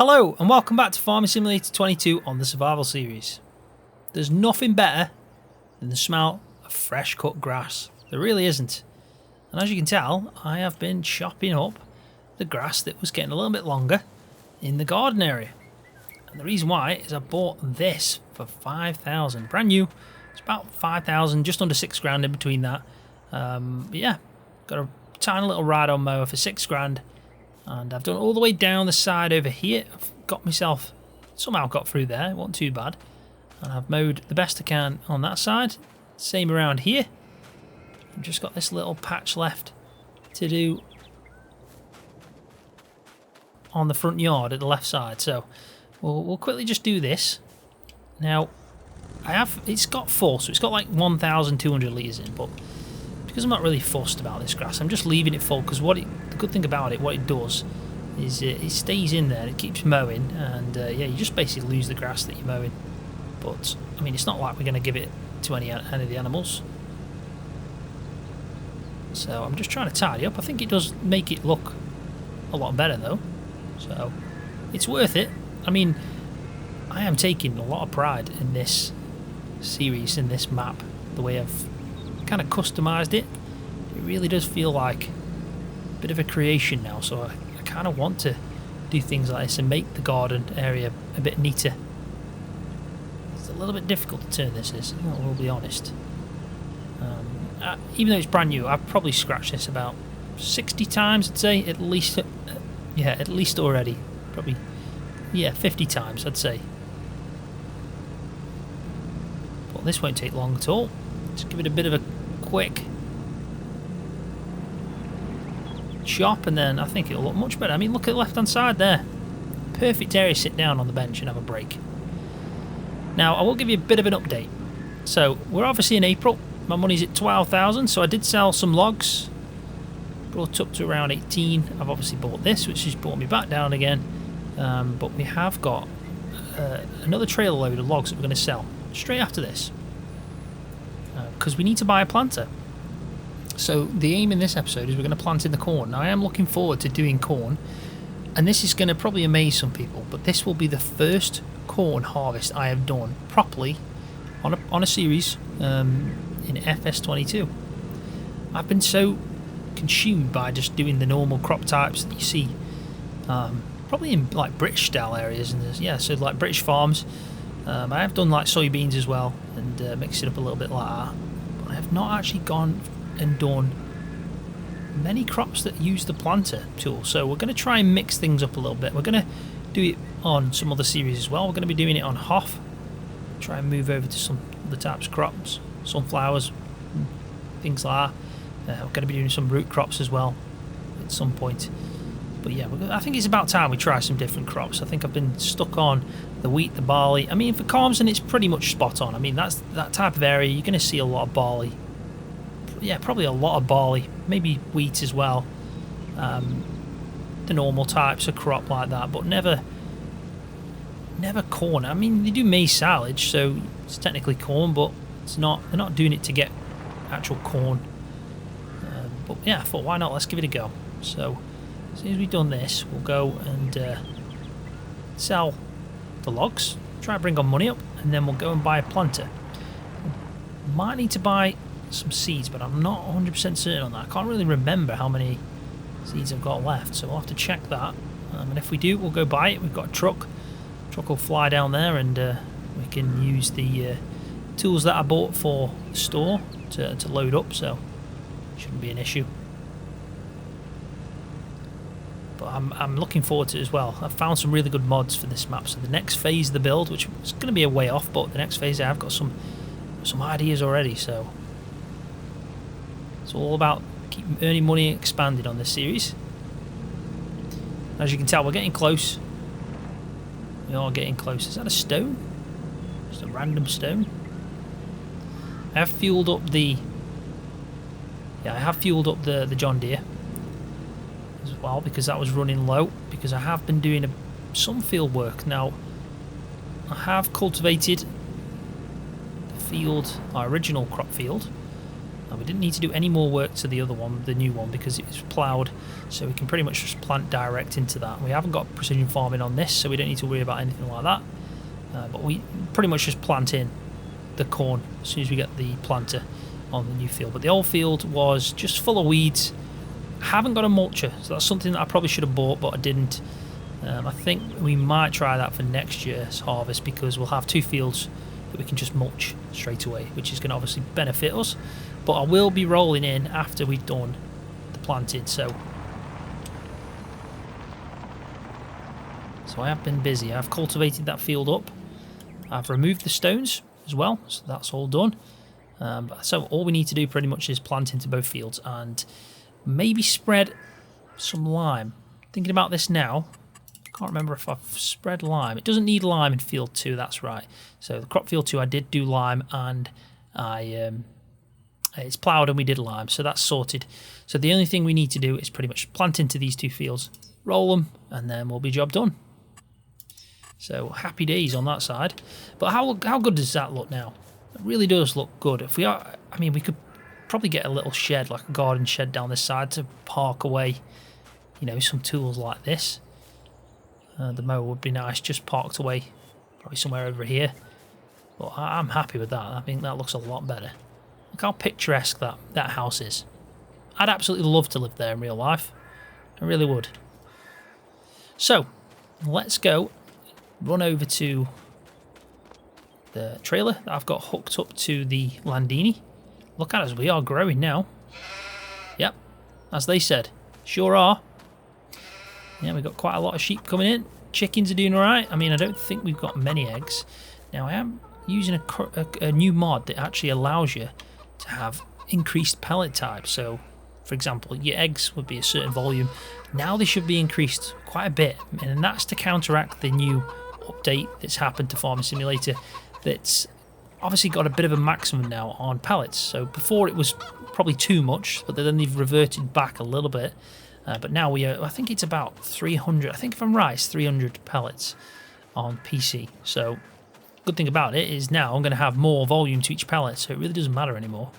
Hello and welcome back to Farming Simulator 22 on the Survival Series. There's nothing better than the smell of fresh cut grass. There really isn't. And as you can tell, I have been chopping up the grass that was getting a little bit longer in the garden area. And the reason why is I bought this for 5,000, brand new. It's about 5,000, just under 6 grand in between that. But yeah, got a tiny little ride-on mower for 6 grand. And I've done all the way down the side over here. I've got myself, somehow got through there, it wasn't too bad. And I've mowed the best I can on that side. Same around here. I've just got this little patch left to do on the front yard at the left side. So we'll quickly just do this. Now, it's got full, so it's got like 1,200 litres in, but because I'm not really fussed about this grass, I'm just leaving it full because the good thing about it, what it does is it stays in there, it keeps mowing, and yeah, you just basically lose the grass that you're mowing. But I mean, it's not like we're going to give it to any of the animals. So I'm just trying to tidy up. I think it does make it look a lot better though, so it's worth it. I mean, I am taking a lot of pride in this series, in this map, the way I've kind of customized it. It really does feel like a bit of a creation now, so I kind of want to do things like this and make the garden area a bit neater. It's a little bit difficult to turn this, is, I will be honest. Even though it's brand new, I've probably scratched this about 60 times, I'd say, at least. Yeah, at least already. Probably, yeah, 50 times, I'd say. But this won't take long at all. Just give it a bit of a quick chop, and then I think it'll look much better. I mean, look at the left hand side there. Perfect area to sit down on the bench and have a break. Now, I will give you a bit of an update. So, we're obviously in April. My money's at 12,000, so I did sell some logs. Brought up to around 18. I've obviously bought this, which has brought me back down again. But we have got another trailer load of logs that we're going to sell straight after this. Because we need to buy a planter. So the aim in this episode is we're going to plant in the corn. Now I am looking forward to doing corn, and this is going to probably amaze some people, but this will be the first corn harvest I have done properly on a series in FS22. I've been so consumed by just doing the normal crop types that you see probably in like British style areas, and yeah, so like British farms. I have done like soybeans as well, and mixed it up a little bit like that. But I have not actually gone and done many crops that use the planter tool. So we're going to try and mix things up a little bit. We're going to do it on some other series as well. We're going to be doing it on Hoff. Try and move over to some other types of crops, sunflowers, things like that. We're going to be doing some root crops as well at some point. But yeah, I think it's about time we try some different crops. I think I've been stuck on the wheat, the barley. I mean, for Carmson, it's pretty much spot on. I mean, that's that type of area. You're going to see a lot of barley. Yeah, probably a lot of barley. Maybe wheat as well. The normal types of crop like that, but never corn. I mean, they do maize silage, so it's technically corn, but it's not. They're not doing it to get actual corn. But yeah, I thought, why not? Let's give it a go. So as soon as we've done this, we'll go and sell the logs, try and bring our money up, and then we'll go and buy a planter. Might need to buy some seeds, but I'm not 100% certain on that. I can't really remember how many seeds I've got left, so we'll have to check that. And if we do, we'll go buy it. We've got a truck. The truck will fly down there, and we can use the tools that I bought for the store to load up, so shouldn't be an issue. But I'm looking forward to it as well. I've found some really good mods for this map, so the next phase of the build, which is going to be a way off, but the next phase I've got some ideas already, so it's all about keeping earning money and expanding on this series. As you can tell, we're getting close. We are getting close. Is that a stone? Just a random stone. I have fueled up the John Deere as well, because that was running low, because I have been doing some field work. Now, I have cultivated the field, our original crop field, We didn't need to do any more work to the other one, the new one, because it was ploughed, so we can pretty much just plant direct into that. We haven't got precision farming on this, so we don't need to worry about anything like that. But we pretty much just plant in the corn as soon as we get the planter on the new field. But the old field was just full of weeds. I haven't got a mulcher, so that's something that I probably should have bought, but I didn't. I think we might try that for next year's harvest, because we'll have 2 fields that we can just mulch straight away, which is going to obviously benefit us. But I will be rolling in after we've done the planting, so I have been busy. I've cultivated that field up. I've removed the stones as well, so that's all done. So all we need to do pretty much is plant into both fields and maybe spread some lime. Thinking about this now, I can't remember if I've spread lime. It doesn't need lime in field 2, that's right. So the crop field 2 I did do lime, and it's ploughed and we did lime, so that's sorted. So the only thing we need to do is pretty much plant into these 2 fields, roll them, and then we'll be job done. So happy days on that side. But how good does that look now? It really does look good. If we are, I mean, we could probably get a little shed, like a garden shed down this side, to park away, you know, some tools like this. The mower would be nice, just parked away, probably somewhere over here. But I'm happy with that. I think that looks a lot better. Look how picturesque that house is. I'd absolutely love to live there in real life. I really would. So, let's go run over to the trailer that I've got hooked up to the Landini. Look at us, we are growing now. Yep, as they said, sure are. Yeah, we've got quite a lot of sheep coming in. Chickens are doing alright. I mean, I don't think we've got many eggs. Now, I am using a new mod that actually allows you to have increased pellet type. So, for example, your eggs would be a certain volume. Now they should be increased quite a bit, and that's to counteract the new update that's happened to Farming Simulator that's obviously got a bit of a maximum now on pellets. So before it was probably too much, but then they've reverted back a little bit. But now we are, I think it's about 300, I think if I'm right, it's 300 pellets on PC. So good thing about it is now I'm going to have more volume to each pellet, so it really doesn't matter anymore.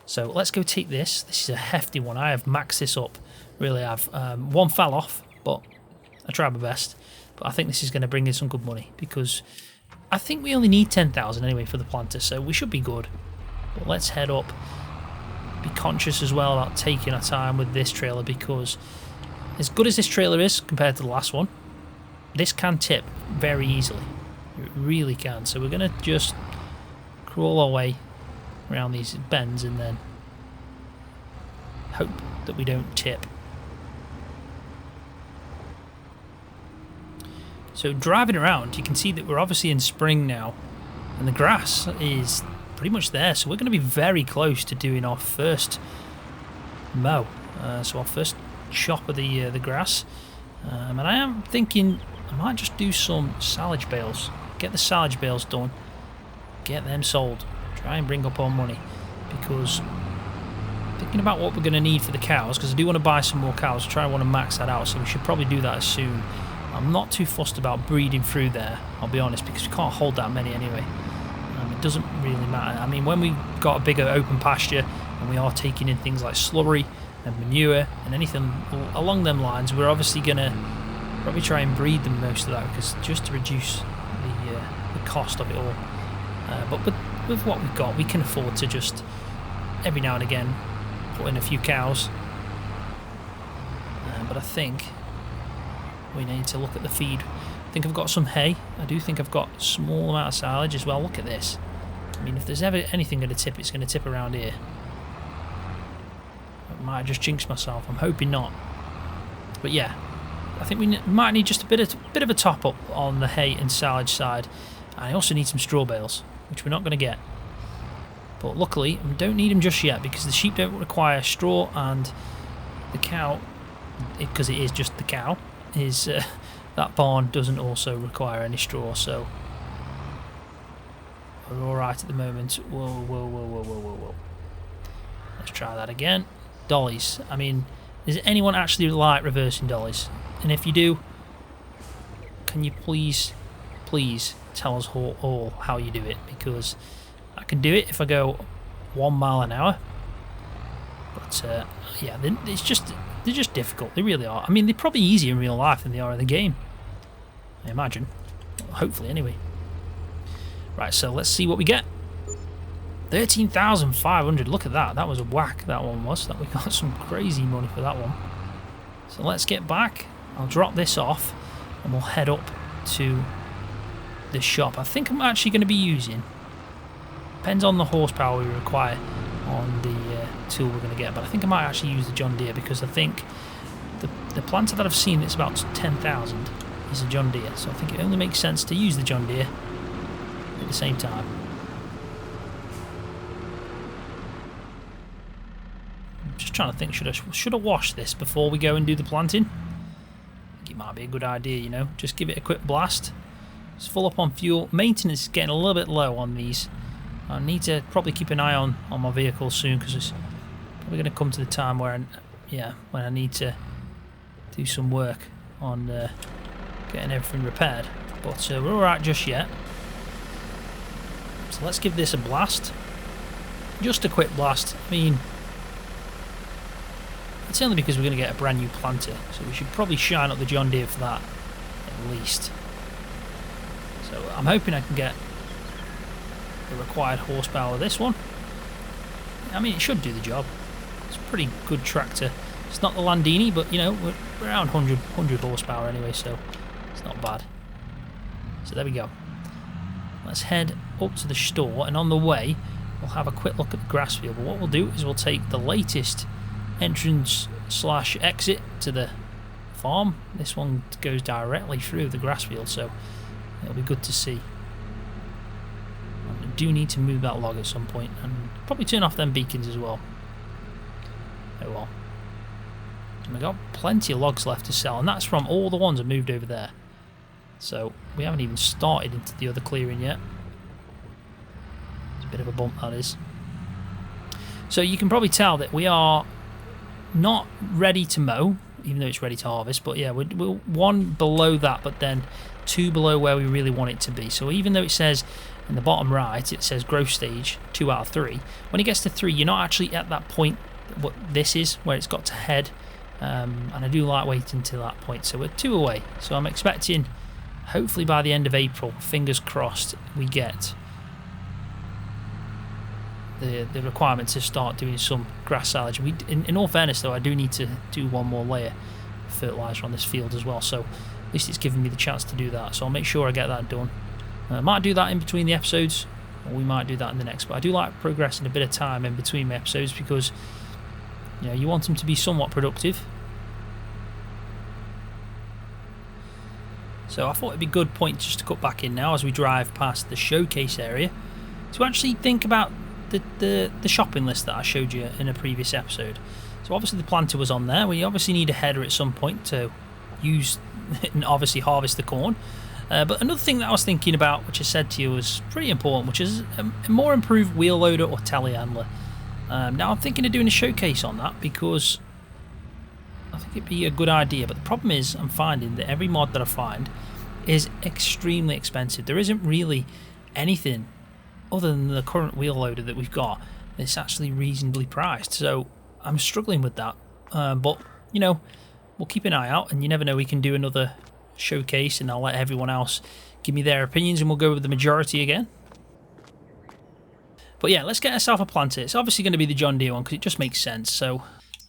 So let's go take this. This is a hefty one. I have maxed this up. Really have. One fell off, but I tried my best. But I think this is going to bring in some good money, because I think we only need 10,000 anyway for the planter, so we should be good. But let's head up. Be conscious as well about taking our time with this trailer, because as good as this trailer is compared to the last one, this can tip very easily. It really can. So we're going to just crawl our way around these bends and then hope that we don't tip. So driving around, you can see that we're obviously in spring now, and the grass is pretty much there, so we're going to be very close to doing our first mow, so our first chop of the grass. And I am thinking I might just do some silage bales, get the silage bales done, get them sold, try and bring up our money, because thinking about what we're going to need for the cows, because I do want to buy some more cows, I want to max that out, so we should probably do that soon. I'm not too fussed about breeding through there, I'll be honest, because we can't hold that many anyway. It doesn't really matter. I mean, when we've got a bigger open pasture and we are taking in things like slurry and manure and anything along them lines, we're obviously going to probably try and breed them most of that, because just to reduce the cost of it all. But with what we've got, we can afford to just every now and again put in a few cows. But I think we need to look at the feed. I think I've got some hay. I do think I've got a small amount of silage as well. Look at this. I mean, if there's ever anything going to tip, it's going to tip around here. I might just jinx myself. I'm hoping not. But yeah, I think we might need just a bit of a top up on the hay and silage side. And I also need some straw bales, which we're not going to get. But luckily, we don't need them just yet, because the sheep don't require straw, and the cow, because it is just the cow, is that barn doesn't also require any straw, so we're alright at the moment. Whoa. Let's try that again. Dollies. I mean, does anyone actually like reversing dollies? And if you do, can you please tell us all how you do it, because I can do it if I go 1 mile an hour. But yeah, they're just difficult. They really are. I mean, they're probably easier in real life than they are in the game, I imagine. Hopefully, anyway. Right, so let's see what we get. 13,500. Look at that. That was a whack, that one was. That we got some crazy money for that one. So let's get back. I'll drop this off and we'll head up to the shop. I think I'm actually going to be using, depends on the horsepower we require on the tool we're going to get, but I think I might actually use the John Deere, because I think the planter that I've seen that's about 10,000 is a John Deere, so I think it only makes sense to use the John Deere at the same time. I'm just trying to think, should I wash this before we go and do the planting? I think it might be a good idea, you know, just give it a quick blast. It's full up on fuel. Maintenance is getting a little bit low on these. I need to probably keep an eye on my vehicle soon, because it's probably going to come to the time where when I need to do some work on getting everything repaired. But we're alright just yet. So let's give this a blast. Just a quick blast. I mean, it's only because we're going to get a brand new planter, so we should probably shine up the John Deere for that at least. So I'm hoping I can get the required horsepower of this one. I mean, it should do the job. It's a pretty good tractor. It's not the Landini, but you know, we're around 100 horsepower anyway, so it's not bad. So there we go. Let's head up to the store, and on the way we'll have a quick look at the grass field. But what we'll do is we'll take the latest entrance / exit to the farm. This one goes directly through the grass field, so it'll be good to see. I do need to move that log at some point, and probably turn off them beacons as well. Oh well. And we've got plenty of logs left to sell, and that's from all the ones that moved over there. So we haven't even started into the other clearing yet. It's a bit of a bump, that is. So you can probably tell that we are not ready to mow, even though it's ready to harvest. But yeah, we're 1 below that, but then 2 below where we really want it to be. So even though it says in the bottom right, it says growth stage 2 out of 3. When it gets to 3, you're not actually at that point. What this is, where it's got to head, and I do like waiting till that point. So we're 2 away. So I'm expecting, hopefully by the end of April, fingers crossed, we get the requirement to start doing some grass silage. In all fairness though, I do need to do 1 more layer of fertiliser on this field as well, so at least it's giving me the chance to do that. So I'll make sure I get that done. I might do that in between the episodes, or we might do that in the next, but I do like progressing a bit of time in between my episodes, because you know, you want them to be somewhat productive. So I thought it'd be a good point just to cut back in now as we drive past the showcase area to actually think about the shopping list that I showed you in a previous episode. So obviously the planter was on there. We obviously need a header at some point to use and obviously harvest the corn. But another thing that I was thinking about, which I said to you was pretty important, which is a more improved wheel loader or telehandler. Now I'm thinking of doing a showcase on that, because I think it'd be a good idea. But the problem is, I'm finding that every mod that I find is extremely expensive. There isn't really anything other than the current wheel loader that we've got that's actually reasonably priced. So I'm struggling with that. But you know, we'll keep an eye out, and you never know, we can do another showcase and I'll let everyone else give me their opinions, and we'll go with the majority again. But yeah, let's get ourselves a planter. It's obviously going to be the John Deere one, because it just makes sense. So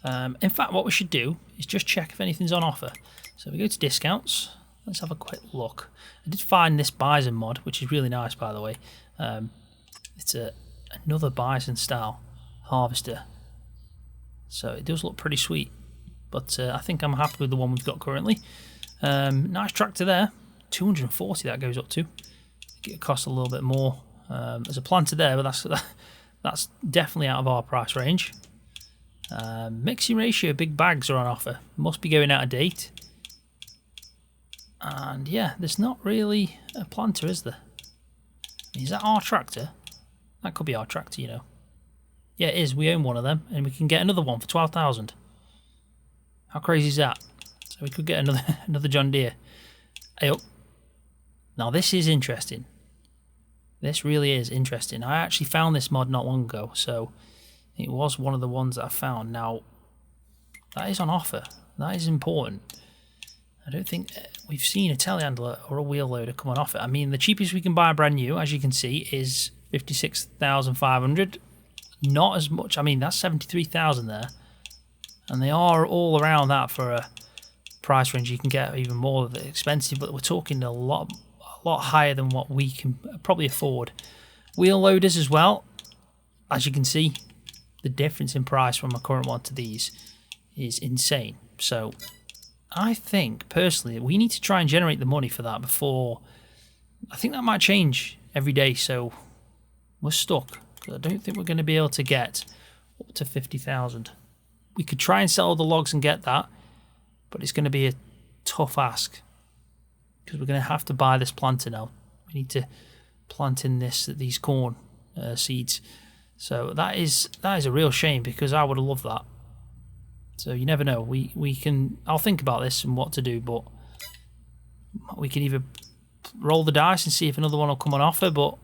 in fact, what we should do is just check if anything's on offer. So we go to discounts. Let's have a quick look. I did find this Bison mod, which is really nice, by the way. It's another Bison style harvester, so it does look pretty sweet. But I think I'm happy with the one we've got currently. Nice tractor there, 240 that goes up to. It costs a little bit more. There's a planter there, but that's definitely out of our price range. Mixing ratio big bags are on offer. Must be going out of date. And yeah, there's not really a planter, is there? Is that our tractor? That could be our tractor, you know. Yeah, it is. We own one of them, and we can get another one for 12,000. How crazy is that? So we could get another John Deere. Hey up. Now this is interesting. This really is interesting. I actually found this mod not long ago, so it was one of the ones that I found. Now, that is on offer. That is important. I don't think we've seen a telehandler or a wheel loader come on offer. I mean, the cheapest we can buy brand new, as you can see, is 56,500. Not as much. I mean, that's 73,000 there. And they are all around that for a price range. You can get even more expensive, but we're talking a lot higher than what we can probably afford. Wheel loaders as well. As you can see, the difference in price from my current one to these is insane. So I think personally we need to try and generate the money for that before. I think that might change every day, so we're stuck. I don't think we're going to be able to get up to 50,000. We could try and sell the logs and get that, but it's going to be a tough ask because we're going to have to buy this planter now. We need to plant in these corn seeds. So that is a real shame because I would have loved that. So you never know. We can. I'll think about this and what to do, but we can either roll the dice and see if another one will come on offer. But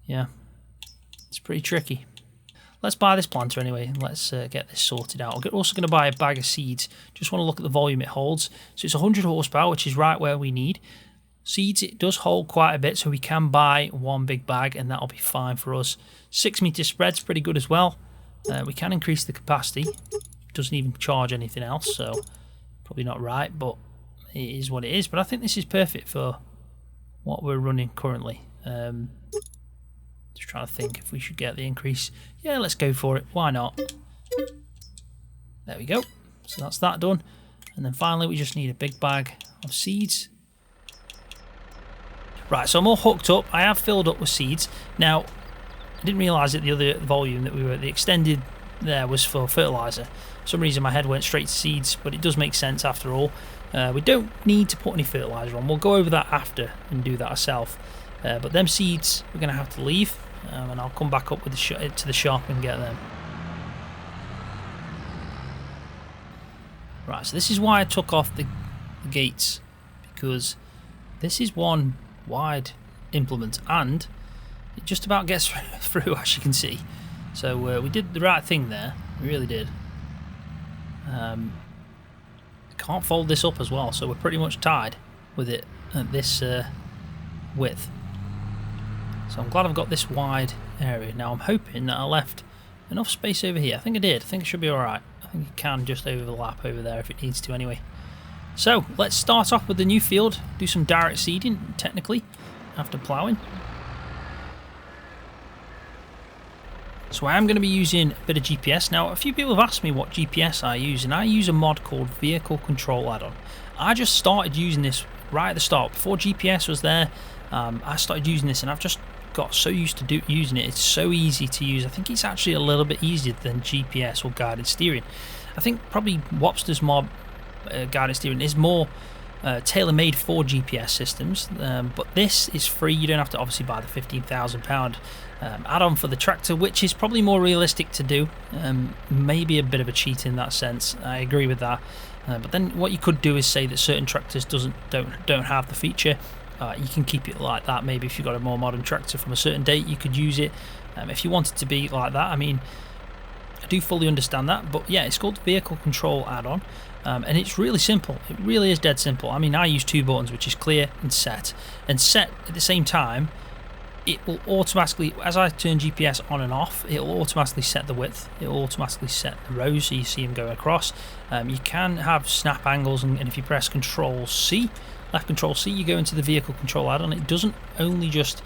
yeah, it's pretty tricky. Let's buy this planter anyway. Let's get this sorted out. I'm also going to buy a bag of seeds. Just want to look at the volume it holds. So it's 100 horsepower, which is right where we need. Seeds, it does hold quite a bit, so we can buy one big bag, and that'll be fine for us. 6 meter spread's pretty good as well. We can increase the capacity. Doesn't even charge anything else, so probably not right, but it is what it is. But I think this is perfect for what we're running currently. Just trying to think if we should get the increase. Yeah, let's go for it. Why not? There we go. So that's that done. And then finally we just need a big bag of seeds. Right, so I'm all hooked up. I have filled up with seeds. Now, I didn't realise that the other volume that the extended there was for fertiliser. For some reason my head went straight to seeds, but it does make sense after all. We don't need to put any fertiliser on. We'll go over that after and do that ourselves. But them seeds we're going to have to leave, and I'll come back up with to the shop and get them. Right, so this is why I took off the gates, because this is one wide implement and it just about gets through, as you can see. So we did the right thing there, we really did. Can't fold this up as well, so we're pretty much tied with it at this width. So I'm glad I've got this wide area. Now I'm hoping that I left enough space over here. I think I did. I think it should be alright. I think it can just overlap over there if it needs to anyway. So let's start off with the new field. Do some direct seeding, technically, after ploughing. So I am going to be using a bit of GPS. Now, a few people have asked me what GPS I use, and I use a mod called Vehicle Control Add-on. I just started using this right at the start. Before GPS was there, I started using this, and I've just got so used to using it. It's so easy to use. I think it's actually a little bit easier than GPS or guided steering. I think probably Wopster's mod guided steering is more tailor-made for GPS systems, but this is free. You don't have to obviously buy the £15,000 add-on for the tractor, which is probably more realistic to do. Maybe a bit of a cheat in that sense. I agree with that. But then what you could do is say that certain tractors don't have the feature. You can keep it like that. Maybe if you've got a more modern tractor from a certain date, you could use it. If you want it to be like that, I mean, I do fully understand that. But yeah, it's called Vehicle Control Add-on. And it's really simple. It really is dead simple. I mean, I use two buttons, which is clear and set. And set at the same time, it will automatically, as I turn GPS on and off, it will automatically set the width. It will automatically set the rows, so you see them going across. You can have snap angles, and if you press Control C, left Control C, you go into the Vehicle Control Add-on. It doesn't only just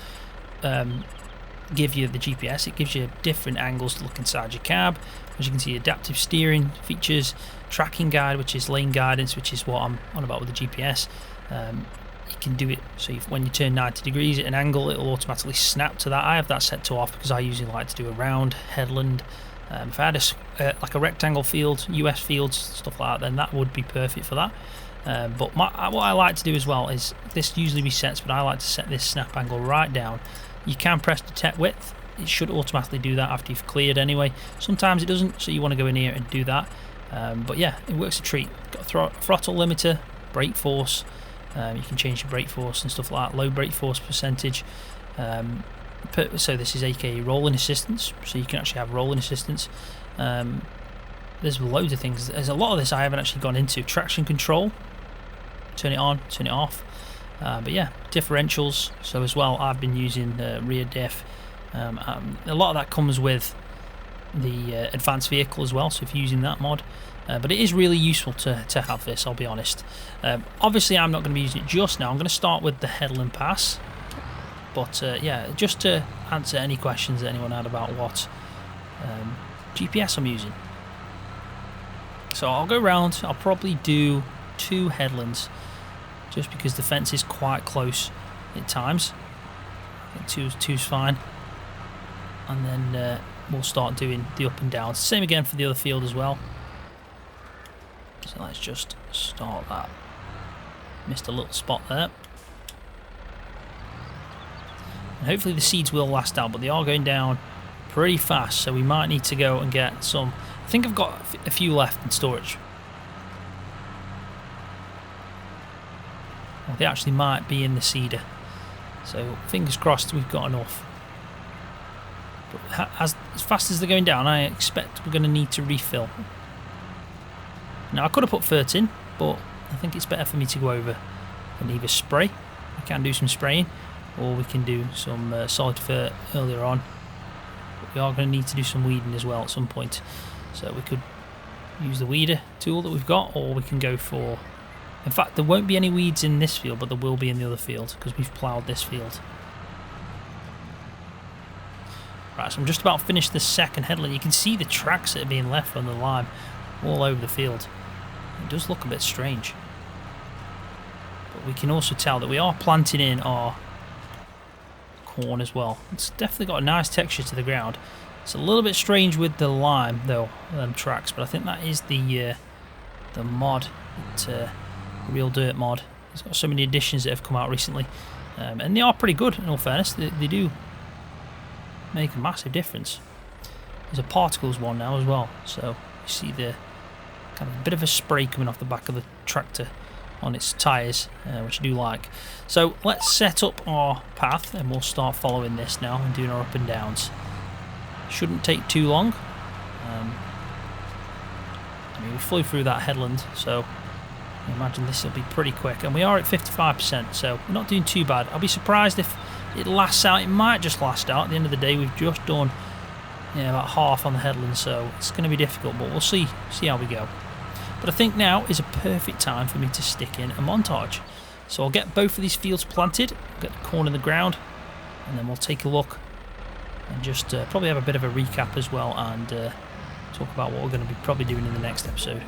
give you the GPS, it gives you different angles to look inside your cab. As you can see, adaptive steering features, tracking guide, which is lane guidance, which is what I'm on about with the GPS. You can do it so when you turn 90 degrees at an angle, it will automatically snap to that. I have that set to off because I usually like to do a round headland. If I had like a rectangle field, US fields, stuff like that, then that would be perfect for that. But what I like to do as well is, this usually resets, but I like to set this snap angle right down. You can press detect width. It should automatically do that after you've cleared anyway. Sometimes it doesn't, so you want to go in here and do that. But yeah, it works a treat. Got a throttle limiter, brake force. You can change your brake force and stuff like that, low brake force percentage. So this is aka rolling assistance, so you can actually have rolling assistance. There's loads of things. There's a lot of this I haven't actually gone into. Traction control, turn it on, turn it off. But yeah, differentials. So as well, I've been using rear diff. A lot of that comes with the advanced vehicle as well, so if you're using that mod. But it is really useful to have this, I'll be honest. Obviously I'm not going to be using it just now. I'm going to start with the headland pass. But yeah, just to answer any questions that anyone had about what GPS I'm using. So I'll go round, I'll probably do 2 headlands, just because the fence is quite close at times. I think two's fine. And then we'll start doing the up and downs. Same again for the other field as well. So let's just start that. Missed a little spot there. And hopefully the seeds will last out, but they are going down pretty fast, so we might need to go and get some. I think I've got a few left in storage. Well, they actually might be in the seeder, so fingers crossed we've got enough. But as fast as they're going down, I expect we're going to need to refill. Now I could have put ferts in, but I think it's better for me to go over and either spray. We can do some spraying, or we can do some solid fert earlier on. But we are going to need to do some weeding as well at some point. So we could use the weeder tool that we've got, or we can go for... In fact, there won't be any weeds in this field, but there will be in the other field, because we've ploughed this field. Right, so I'm just about finished the second headland. You can see the tracks that are being left on the lime all over the field. It does look a bit strange. But we can also tell that we are planting in our corn as well. It's definitely got a nice texture to the ground. It's a little bit strange with the lime though, tracks, but I think that is the mod, Real Dirt mod. It's got so many additions that have come out recently, and they are pretty good in all fairness. They do make a massive difference. There's a particles one now as well, so you see the kind of a bit of a spray coming off the back of the tractor on its tyres, which I do like. So let's set up our path and we'll start following this now and doing our up and downs. Shouldn't take too long. I mean, we flew through that headland, so I imagine this will be pretty quick. And we are at 55%, so we're not doing too bad. I'll be surprised if it lasts out. It might just last out. At the end of the day, we've just done about half on the headland, so it's going to be difficult, but we'll see how we go. But I think now is a perfect time for me to stick in a montage. So I'll get both of these fields planted, get the corn in the ground, and then we'll take a look and just probably have a bit of a recap as well, and talk about what we're going to be probably doing in the next episode.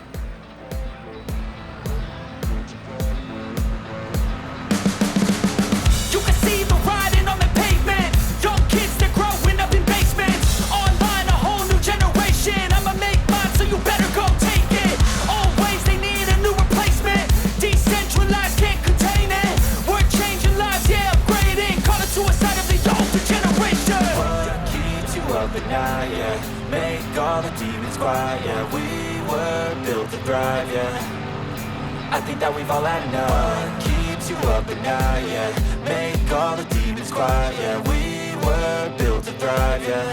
You can see the riding on the pavement. Young kids, they're growing up in basements. Online, a whole new generation. I'ma make mine, so you better go take it. Always they need a new replacement. Decentralized, can't contain it. We're changing lives, yeah, upgrading. Call it suicide of the older generation. What keeps you up at night, yeah? Make all the demons quiet, yeah. We were built to thrive, yeah. I think that we've all had enough. What keeps you up at night, yeah? Make all the demons quiet, yeah. We were built to thrive, yeah.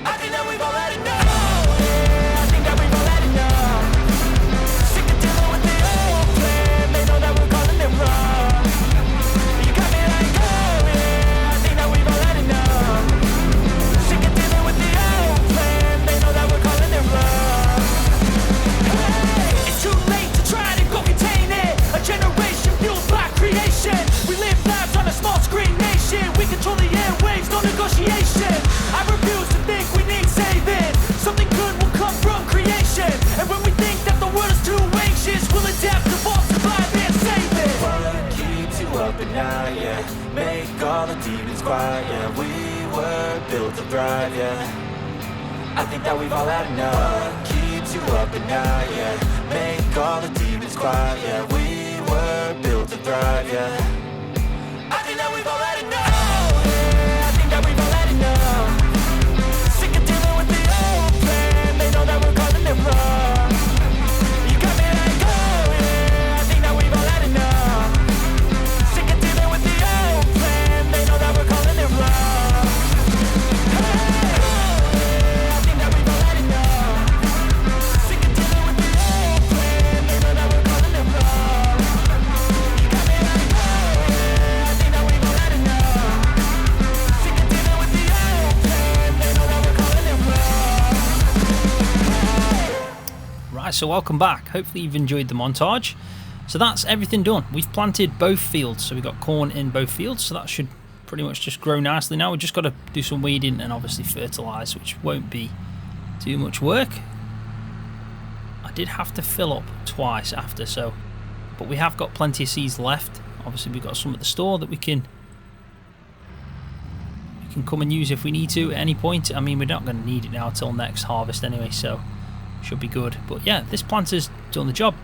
I think that we've all had enough. Yeah, I think that we've all had enough. Sick of dealing with the old plan. They know that we're calling it wrong. You got me like, oh yeah, I think that we've all had enough. Sick of dealing with the old plan. They know that we're calling it wrong. Hey, It's too late to try to go contain it. A generation fueled by creation. We live lives on a small screen nation. We control the airwaves, no negotiation. I refuse to think we need saving. Something good will come from creation. And when we think that the world is too anxious, we'll adapt, evolve, survive, and save it. what keeps you up at night, yeah? Make all the demons quiet, yeah. We were built to thrive, yeah. I think that we've all had enough. What keeps you up at night, yeah? Make all the demons quiet, yeah. We were built to thrive, yeah. I think that we've all had enough. Yeah, I think that we've all had enough. Sick of dealing with the old plan. They know that we're calling it wrong. You got me like, oh yeah, I think that we've all had enough. Sick of dealing with the old plan. They know that we're calling so welcome back. Hopefully you've enjoyed the montage. So that's everything done. We've planted both fields, so we've got corn in both fields, so that should pretty much just grow nicely now. We've just got to do some weeding and obviously fertilise, which won't be too much work. I did have to fill up twice after, so, but we have got plenty of seeds left. Obviously we've got some at the store that we can come and use if we need to at any point. I mean, we're not going to need it now till next harvest anyway, so should be good. But yeah, this planter's done the job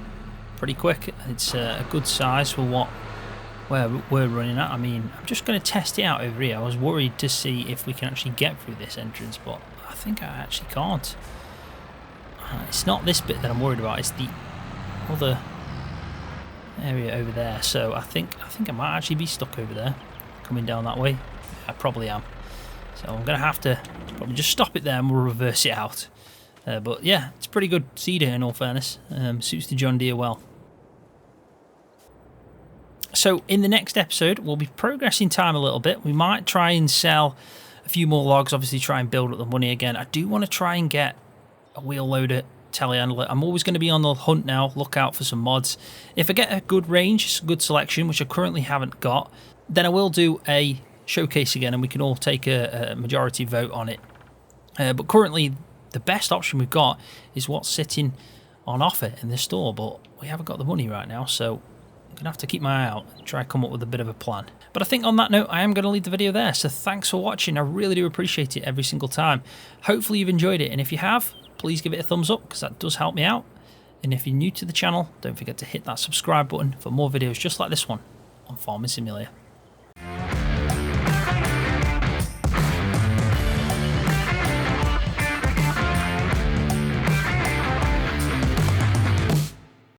pretty quick. It's a good size for what we're running at. I mean, I'm just going to test it out over here. I was worried to see if we can actually get through this entrance, but I think I actually can't. It's not this bit that I'm worried about, it's the other area over there. So I think I might actually be stuck over there coming down that way. I probably am. So I'm going to have to probably just stop it there and we'll reverse it out. But yeah, it's a pretty good seeder in all fairness. Suits the John Deere well. So in the next episode, we'll be progressing time a little bit. We might try and sell a few more logs, obviously try and build up the money again. I do want to try and get a wheel loader telehandler. I'm always going to be on the hunt now, look out for some mods. If I get a good range, good selection, which I currently haven't got, then I will do a showcase again and we can all take a majority vote on it. But currently, the best option we've got is what's sitting on offer in the store, but we haven't got the money right now, so I'm going to have to keep my eye out and try and come up with a bit of a plan. But I think on that note, I am going to leave the video there, so thanks for watching. I really do appreciate it every single time. Hopefully you've enjoyed it, and if you have, please give it a thumbs up, because that does help me out. And if you're new to the channel, don't forget to hit that subscribe button for more videos just like this one on Farming Simulator.